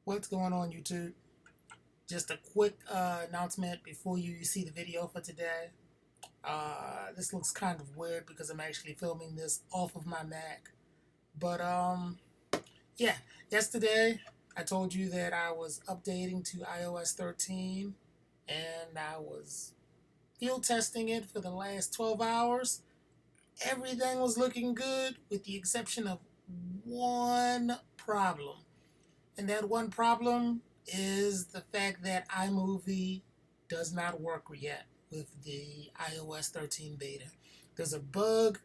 What's going on, YouTube? Just a quick announcement before you see the video for today. This looks kind of weird because I'm actually filming this off of my Mac. But yeah, yesterday I told you that I was updating to iOS 13 and I was field testing it for the last 12 hours. Everything was looking good with the exception of one problem. And that one problem is the fact that iMovie does not work yet with the iOS 13 beta. There's a bug,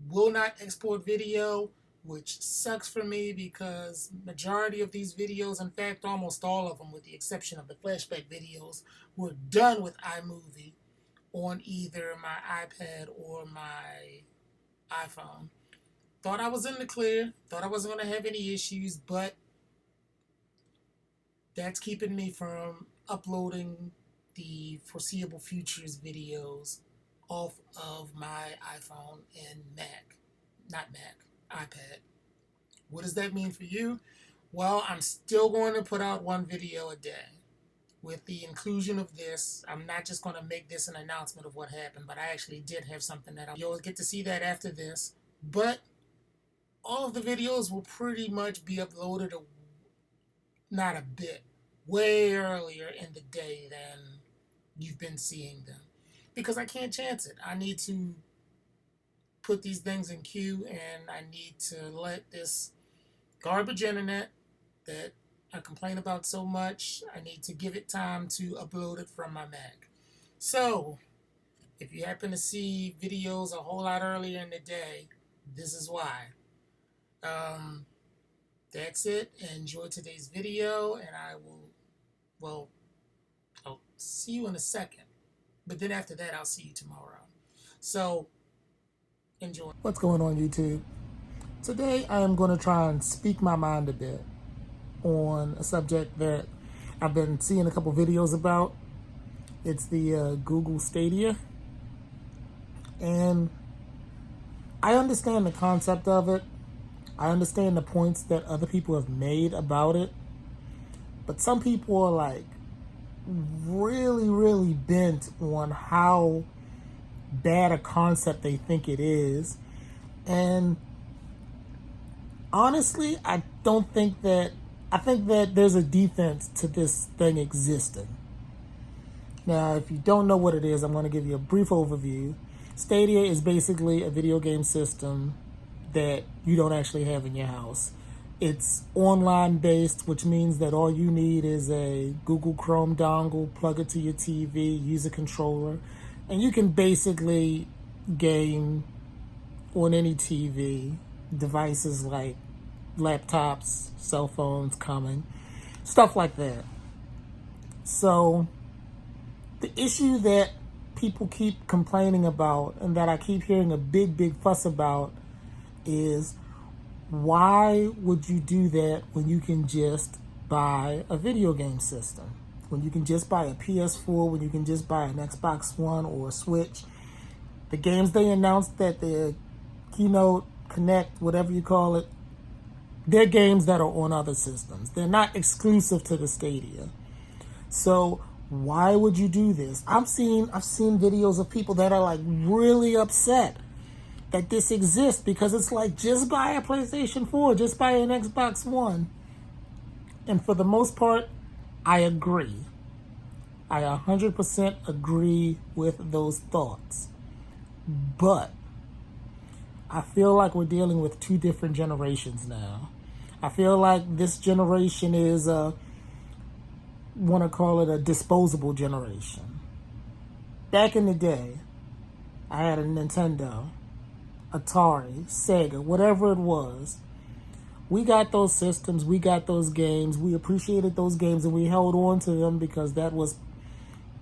will not export video, which sucks for me because majority of these videos, in fact almost all of them with the exception of the flashback videos, were done with iMovie on either my iPad or my iPhone. Thought I was in the clear, thought I wasn't going to have any issues, but that's keeping me from uploading the foreseeable futures videos off of my iPhone and iPad. What does that mean for you? Well, I'm still going to put out one video a day. With the inclusion of this, I'm not just going to make this an announcement of what happened, but I actually did have something that you'll get to see that after this. But all of the videos will pretty much be uploaded not a bit, way earlier in the day than you've been seeing them. Because I can't chance it. I need to put these things in queue and I need to let this garbage internet that I complain about so much, I need to give it time to upload it from my Mac. So, if you happen to see videos a whole lot earlier in the day, this is why. That's it. Enjoy today's video, and I'll see you in a second. But then after that, I'll see you tomorrow. So, enjoy. What's going on, YouTube? Today, I am going to try and speak my mind a bit on a subject that I've been seeing a couple videos about. It's the Google Stadia. And I understand the concept of it. I understand the points that other people have made about it, but some people are like really bent on how bad a concept they think it is. And honestly, I think that there's a defense to this thing existing. Now, if you don't know what it is, I'm going to give you a brief overview. Stadia is basically a video game system that you don't actually have in your house. It's online based, which means that all you need is a Google Chrome dongle, plug it to your TV, use a controller, and you can basically game on any TV, devices like laptops, cell phones, common, stuff like that. So the issue that people keep complaining about and that I keep hearing a big fuss about is, why would you do that when you can just buy a video game system? When you can just buy a PS4, when you can just buy an Xbox One or a Switch. The games they announced at the Keynote, Connect, whatever you call it, they're games that are on other systems. They're not exclusive to the Stadia. So why would you do this? I've seen videos of people that are like really upset that this exists, because it's like, just buy a PlayStation 4, just buy an Xbox One. And for the most part, I agree. I 100% agree with those thoughts. But I feel like we're dealing with two different generations now. I feel like this generation is want to call it a disposable generation. Back in the day, I had a Nintendo, Atari, Sega, whatever it was. We got those systems, we got those games, we appreciated those games, and we held on to them because that was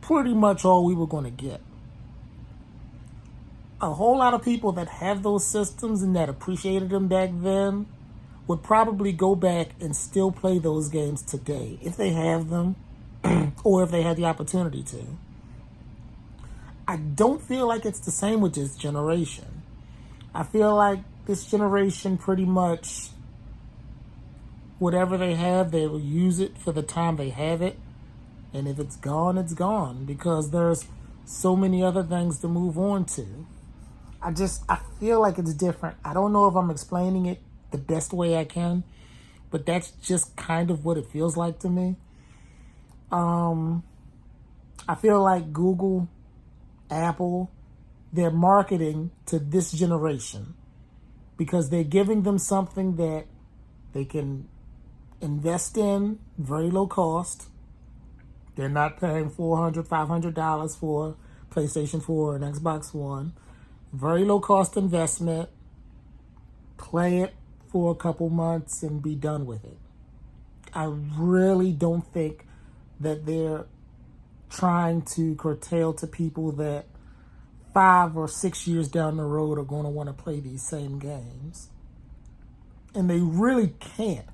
pretty much all we were going to get. A whole lot of people that have those systems and that appreciated them back then would probably go back and still play those games today if they have them or if they had the opportunity to. I don't feel like it's the same with this generation. I feel like this generation pretty much whatever they have, they will use it for the time they have it. And if it's gone, it's gone, because there's so many other things to move on to. I feel like it's different. I don't know if I'm explaining it the best way I can, but that's just kind of what it feels like to me. I feel like Google, Apple, they're marketing to this generation because they're giving them something that they can invest in very low cost. They're not paying $400, $500 for PlayStation 4 and Xbox One. Very low cost investment. Play it for a couple months and be done with it. I really don't think that they're trying to curtail to people that 5 or 6 years down the road are going to want to play these same games. And they really can't,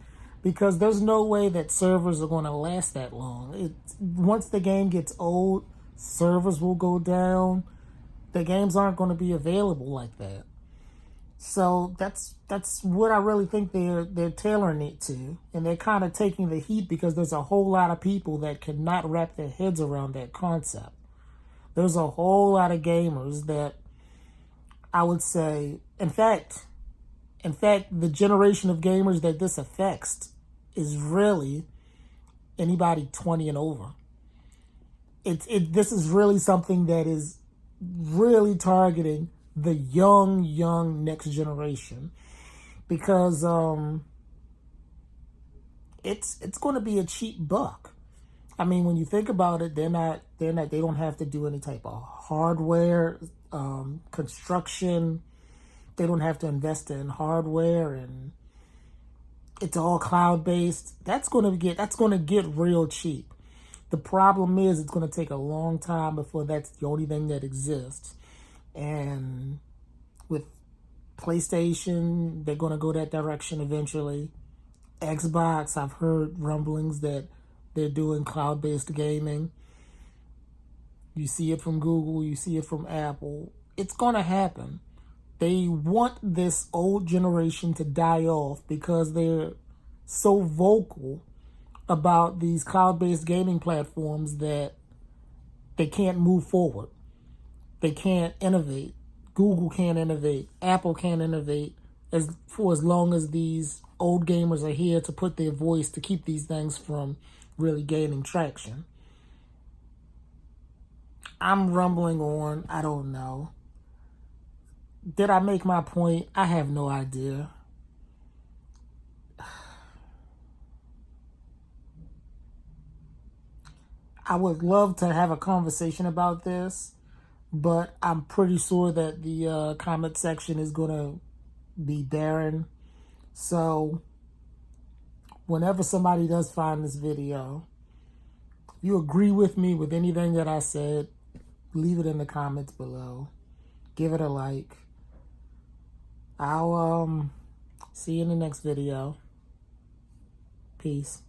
because there's no way that servers are going to last that long. Once the game gets old, servers will go down. The games aren't going to be available like that. So that's what I really think they're tailoring it to. And they're kind of taking the heat because there's a whole lot of people that cannot wrap their heads around that concept. There's a whole lot of gamers that I would say, in fact, the generation of gamers that this affects is really anybody 20 and over. This is really something that is really targeting the young next generation, because it's going to be a cheap buck. I mean, when you think about it, they don't have to do any type of hardware, construction. They don't have to invest in hardware, and it's all cloud-based. That's going to get real cheap. The problem is it's going to take a long time before that's the only thing that exists. And with PlayStation, they're going to go that direction eventually. Xbox, I've heard rumblings that they're doing cloud-based gaming. You see it from Google, you see it from Apple. It's going to happen. They want this old generation to die off because they're so vocal about these cloud-based gaming platforms that they can't move forward. They can't innovate. Google can't innovate. Apple can't innovate for as long as these old gamers are here to put their voice to keep these things from really gaining traction. I'm rumbling on. I don't know. Did I make my point? I have no idea. I would love to have a conversation about this, but I'm pretty sure that the comment section is going to be barren. So whenever somebody does find this video, if you agree with me with anything that I said, leave it in the comments below. Give it a like. I'll see you in the next video. Peace.